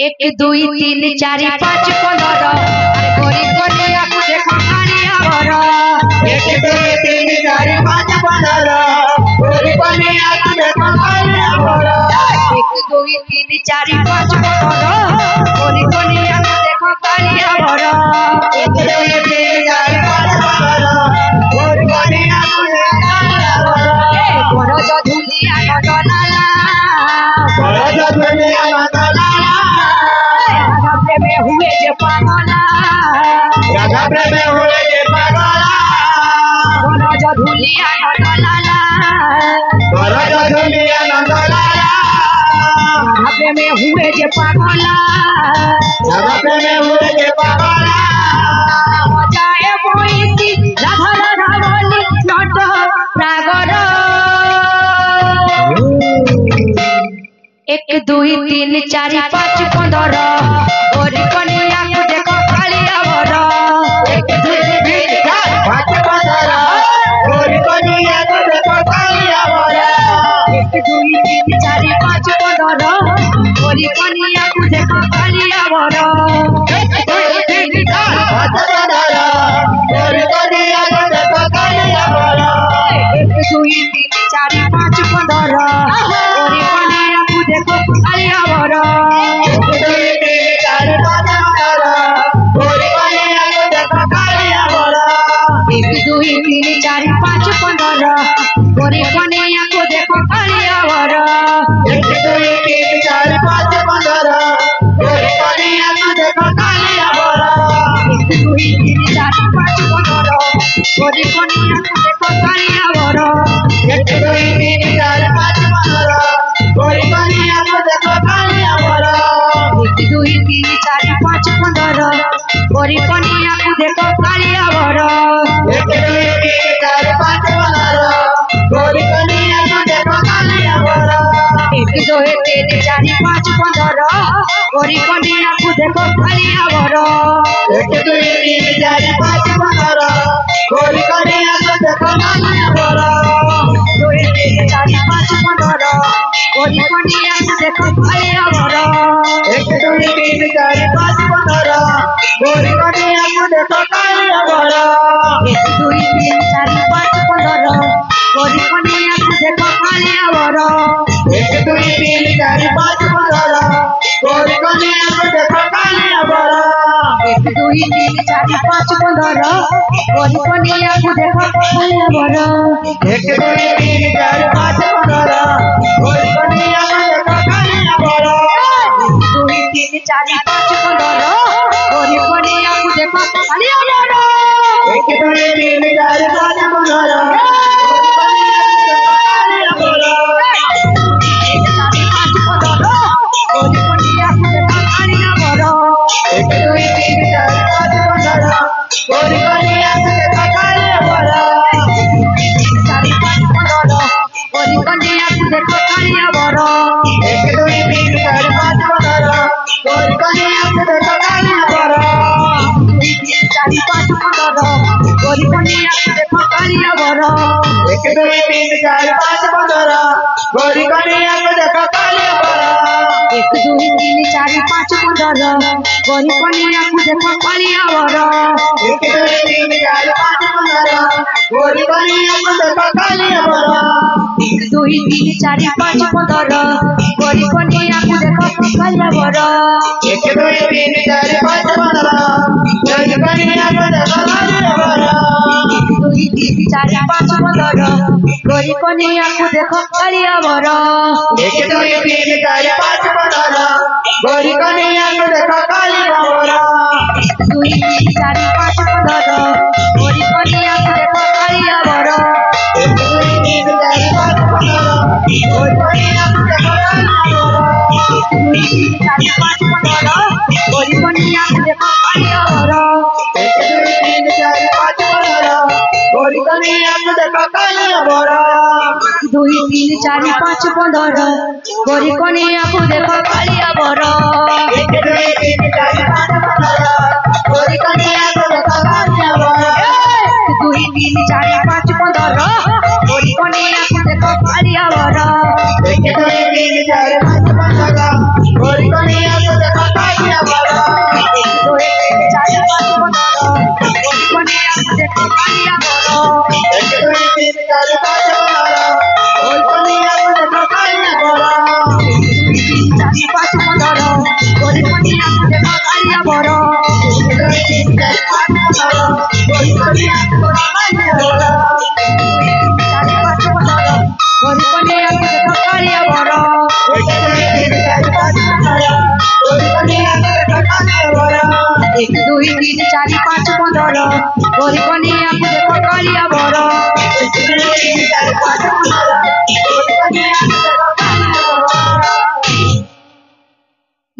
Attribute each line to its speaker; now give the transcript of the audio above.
Speaker 1: एक दुई तीन चार पाँच पंद्रह अरे गोरी कनिया को देखो कालिया बरा।
Speaker 2: एक दुई तीन चार पाँच पंद्रह गोरी कनिया को देखो कालिया बरा।
Speaker 1: एक दुई तीन चार पाँच पंद्रह गोरी कनिया को देखो कालिया बरा।
Speaker 2: एक दुई तीन चार पाँच पंद्रह गोरी कनिया को देखो कालिया बरा।
Speaker 1: बड़ा जधुलिया नंदलाला
Speaker 2: बड़ा जधुलिया नंदलाला
Speaker 1: राधा प्रेम हुए जे पागला।
Speaker 2: राधा प्रेम हुए जे पागला।
Speaker 1: बड़ा जधुलिया नंदलाला
Speaker 2: बड़ा जधुलिया नंदलाला
Speaker 1: राधा प्रेम हुए जे पागला।
Speaker 2: राधा प्रेम हुए जे पागला।
Speaker 1: मजाए बोईती राधा राधा बोली नट प्रागर। एक दुई तीन चार पाँच पंद्रह गोरी कनिया को देखो कालिया बरा।
Speaker 2: एक दुई तीन चार पाँच पंद्रह गोरी कनिया को देखो कालिया बरा।
Speaker 1: एक दुई तीन चार पाँच पंद्रह गोरी कनिया को देखो कालिया बरा।
Speaker 2: एक दुई तीन चार पाँच पंद्रह गोरी कनिया को देखो कालिया बरा।
Speaker 1: एक दुई तीन चार पाँच पंद्रह गोरी कनिया को देखो कालिया बरा।
Speaker 2: एक दुई तीन चार पाँच पंद्रह गोरी कनिया को देखो कालिया बरा।
Speaker 1: एक दुई तीन चार पाँच पंद्रह गोरी कनिया को देखो कालिया बरा।
Speaker 2: एक दुई तीन चार पाँच पंद्रह गोरी कनिया को देखो कालिया बरा।
Speaker 1: एक दुई तीन चार पाँच पंद्रह गोरी कनिया को देखो कालिया बरा।
Speaker 2: एक दुई तीन चार पाँच पंद्रह गोरी कनिया को देखो कालिया बरा।
Speaker 1: एक दुई तीन चार पाँच पंद्रह गोरी कनिया को देखो कालिया बरा।
Speaker 2: एक दुई तीन चार पाँच पंद्रह गोरी कनिया को देखो कालिया बरा।
Speaker 1: एक दुई तीन चार पाँच पंद्रह गोरी कनिया को देखो कालिया बरा।
Speaker 2: एक दुई तीन चार पाँच पंद्रह गोरी कनिया को देखो कालिया बरा।
Speaker 1: दुई तीन चार पाँच पंद्रह गोरी कनिया को देखो कालिया बरा।
Speaker 2: एक दुई तीन चार पाँच पंद्रह गोरी कनिया को देखो कालिया बरा।
Speaker 1: एक दुई तीन चार पाँच पंद्रह गोरी कनिया को देखो कालिया बरा।
Speaker 2: एक दुई तीन चार पाँच पंद्रह गोरी कनिया को देखो कालिया बरा।
Speaker 1: एक दुई तीन चार पाँच पंद्रह गोरी कनिया को देखो कालिया बरा।
Speaker 2: एक दुई तीन चार पाँच पंद्रह गोरी कनिया को देखो कालिया बरा।
Speaker 1: दुई तीन चार पाँच पंद्रह गोरी कनिया को देखो कालिया बरा।
Speaker 2: एक दुई तीन चार पाँच पंद्रह
Speaker 1: गोरी कनिया को देखो कालिया बरा।
Speaker 2: एक दुई तीन चार पाँच पंद्रह गोरी कनिया को देखो कालिया बरा।
Speaker 1: चार पाँच पंद्रह गोरी कनिया को देखो कालिया बरा।
Speaker 2: एक दुई तीन चार पाँच पंद्रह गोरी कनिया को देखो कालिया बरा।
Speaker 1: चार पाँच पंद्रह गोरी कनिया को देखो कालिया बरा।
Speaker 2: एक दुई तीन चार पाँच पंद्रह गोरी कनिया को देखो कालिया बरा।
Speaker 1: एक दुई तीन चार पाँच पंद्रह गोरी कनिया को देखो कालिया बरा।
Speaker 2: एक दुई तीन चार पाँच पंद्रह गोरी कनिया को देखो कालिया बरा।
Speaker 1: एक दुई तीन चार पाँच पंद्रह गोरी कनिया को देखो कालिया बरा।
Speaker 2: एक दुई तीन चार पाँच पंद्रह गोरी कनिया को देखो कालिया बरा।
Speaker 1: एक दुई तीन चार पाँच पंद्रह गोरी कनिया को देखो कालिया बरा।
Speaker 2: एक दुई तीन चार पाँच पंद्रह गोरी कनिया को देखो कालिया बरा।
Speaker 1: दुई तीन चार पाँच पंद्रह गोरी कनिया को देखो कालिया बरा।
Speaker 2: एक दुई तीन चार पाँच पंद्रह गोरी कनिया को देखो कालिया बरा।
Speaker 1: दुई तीन चार पाँच पंद्रह गोरी कनिया को देखो कालिया बरा।
Speaker 2: एक दुई तीन चार पाँच पंद्रह गोरी कनिया को देखो कालिया बरा।
Speaker 1: दुई तीन चार पाँच पंद्रह गोरी कनिया को देखो कालिया बरा।
Speaker 2: एक दुई तीन चार पाँच पंद्रह गोरी कनिया को देखो कालिया बरा।
Speaker 1: दुई तीन चार पाँच पंद्रह गोरी कनिया को देखो कालिया बरा।
Speaker 2: एक दुई तीन चार पाँच पंद्रह गोरी कनिया को देखो
Speaker 1: तीन चारि पाँच 15 गोरी कनियाକୁ ଦେଖ କାଳିଆ ବର।
Speaker 2: 3 4 5 15 गोरी कन्या